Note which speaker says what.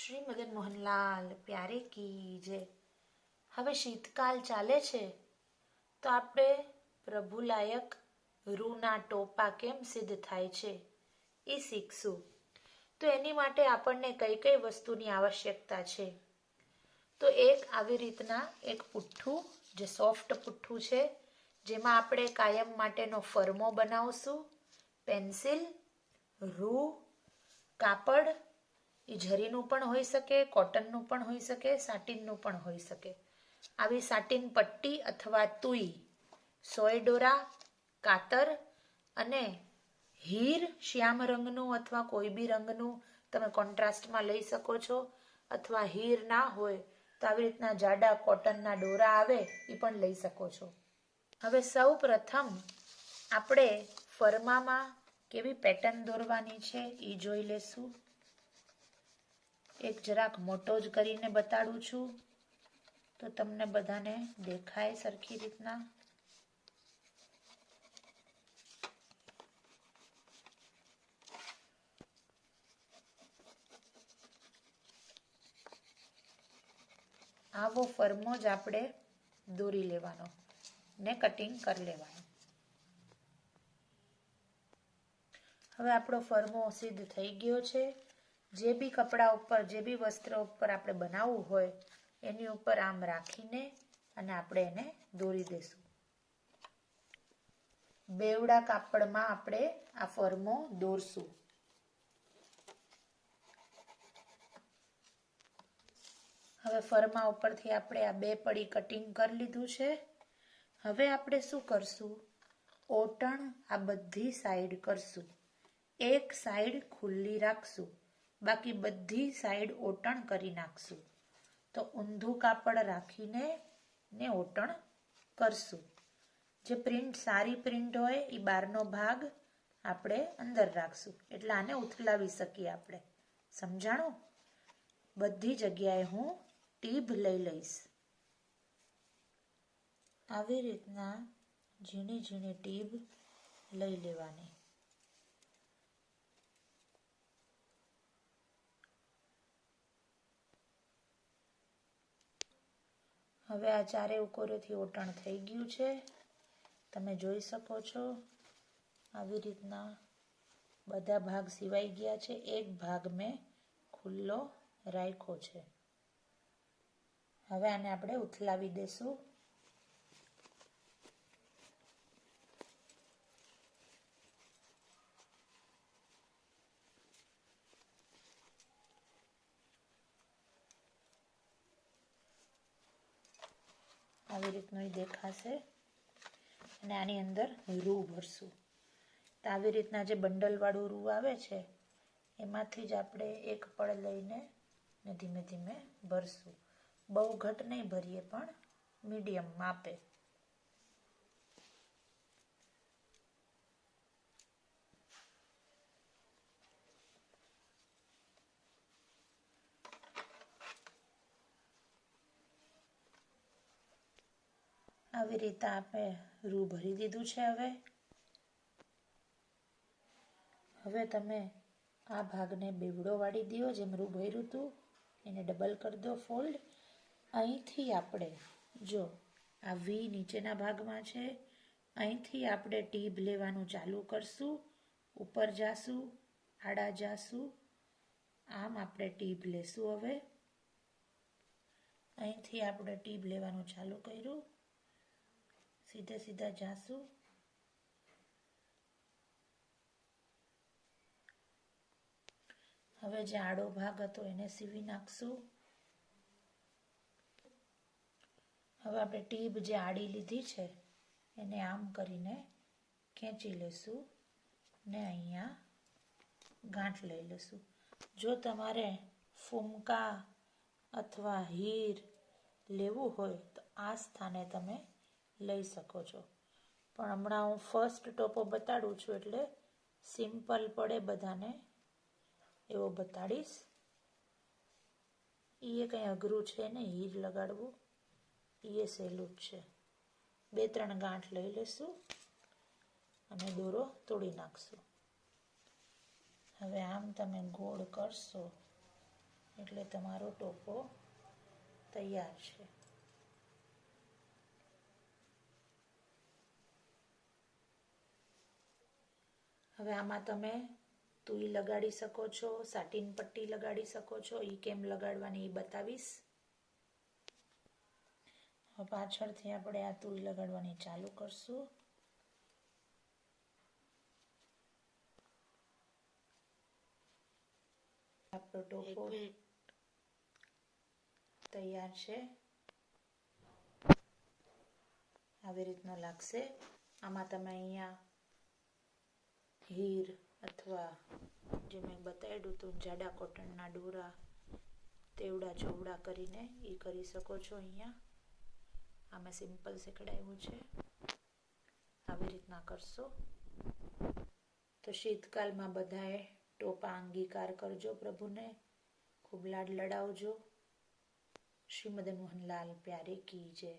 Speaker 1: શ્રી મદન મોહનલાલ પ્યારે કી જય. હવે શીતકાલ ચાલે છે તો આપણે પ્રભુલાયક રૂના ટોપા કેમ સિદ્ધ થાય છે એ શીખશું. તો એની માટે આપણને કઈ કઈ વસ્તુની આવશ્યકતા છે. તો એક આવી રીતના એક પુઠ્ઠું, જે સોફ્ટ પુઠ્ઠું છે, જેમાં આપણે કાયમ માટેનો ફરમો બનાવશું, પેન્સિલ, રૂ, કાપડ, એ જરીનું પણ હોઈ શકે, કોટનનું પણ હોઈ શકે, સાટીનનું પણ હોઈ શકે. આવી સાટીન પટ્ટી અથવા તુઈ, સોય દોરા, કાતર અને હીર, શ્યામ રંગનું અથવા કોઈ બી રંગનું તમે કોન્ટ્રાસ્ટમાં લઈ શકો છો. અથવા હીર ના હોય તો આવી રીતના જાડા કોટનના દોરા આવે એ પણ લઈ શકો છો. હવે સૌ પ્રથમ આપણે ફરમામાં કેવી પેટર્ન દોરવાની છે એ જોઈ લેશું. એક જરાક મોટો જ કરીને બતાડું છું તો તમને બધાને દેખાય સરખી રીતના. આવો ફરમો જ આપણે દોરી લેવાનો ને કટિંગ કરી લેવાનું. હવે આપણો ફરમો સિદ્ધ થઈ ગયો છે. જે બી કપડા ઉપર, જે બી વસ્ત્ર ઉપર આપણે બનાવવું હોય એની ઉપર આમ રાખીને અને આપણે એને દોરી દેશું. બેવડા કાપડમાં આપણે આ ફરમો દોરશું. હવે ફરમા ઉપરથી આપણે આ બે પડી કટિંગ કરી લીધું છે. હવે આપણે શું કરશું, ઓટણ આ બધી સાઈડ કરશું. એક સાઈડ ખુલ્લી રાખશું, બાકી બધી સાઈડ ઓટણ કરી નાખશું. તો ઊંધું કાપડ રાખીને ને ઓટણ કરશું. જે પ્રિન્ટ સારી પ્રિન્ટ હોય એ બહારનો ભાગ આપણે અંદર રાખશું, એટલે આને ઉથલાવી શકીએ આપણે. સમજાણું? બધી જગ્યાએ હું ટીબ લઈ લઈશ. આવી રીતના ઝીણી ઝીણી ટીબ લઈ લેવાની. હવે આ ચારે ઉકોરેથી ઓટણ થઈ ગયું છે, તમે જોઈ શકો છો. આવી રીતના બધા ભાગ સિવાઈ ગયા છે, એક ભાગ મેં ખુલ્લો રાખ્યો છે. હવે આને આપણે ઉથલાવી દેશું. આવી રીતનું દેખાશે અને આની અંદર રૂ ભરશું. તો આવી રીતના જે બંડલ વાળું રૂ આવે છે એમાંથી જ આપણે એક પડ લઈને ને ધીમે ધીમે ભરશું. બહુ ઘટ નહીં ભરીએ, પણ મીડિયમ માપે. આવી રીતે આપણે રૂ ભરી દીધું છે. હવે તમે આ ભાગને બેવડો વાળી દો, જેમ રૂ ભર્યું હતું એને ડબલ કરી દો, ફોલ્ડ. અહીંથી આપણે જો આ વી નીચેના ભાગમાં છે, અહીંથી આપણે ટીબ લેવાનું ચાલુ કરશું. ઉપર જાશું, આડા જાશું, આમ આપણે ટીબ લેશું. હવે અહીંથી આપણે ટીબ લેવાનું ચાલુ કર્યું, સીધે સીધા જાશું. હવે જે આડો ભાગ હતો એને સીવી નાખશું. હવે આપણે ટીબ જે આડી લીધી છે એને આમ કરીને ખેંચી લેશું ને અહીંયા ગાંઠ લઈ લેશું. જો તમારે ફૂમકા અથવા હીર લેવું હોય તો આ સ્થાને તમે લઈ શકો છો, પણ હમણાં હું ફર્સ્ટ ટોપો બતાડું છું એટલે સિમ્પલ પડે બધાને એવો બતાડીશ. એ કંઈ અઘરું છે ને હીર લગાડવું, એ સહેલું જ છે. 2-3 ગાંઠ લઈ લેશું અને દોરો તોડી નાખશું. હવે આમ તમે ગોળ કરશો એટલે તમારો ટોપો તૈયાર છે. હવે આમાં તમે તુઈ લગાડી શકો છો, સાટીન પટ્ટી લગાડી શકો છો. એ કેમ લગાડવાની એ બતાવીશ. હવે પાછળથી આપણે આ તુઈ લગાડવાની ચાલુ કરશું. આપણો ટોપો તૈયાર છે. આવી રીતનો લાગશે. આમાં તમે અહીંયા હીર અથવા જે મેં બતાવ્યું હતું જાડા કોટનના દોરા તેવડા ચોવડા કરીને એ કરી શકો છો. અહીંયા આમાં સિમ્પલ શીખડાવ્યું છે. આવી રીતના કરશો તો શીતકાલમાં બધાએ ટોપા અંગીકાર કરજો. પ્રભુને ખૂબ લાડ લડાવજો. શ્રીમદ મોહનલાલ પ્યારે કી જય.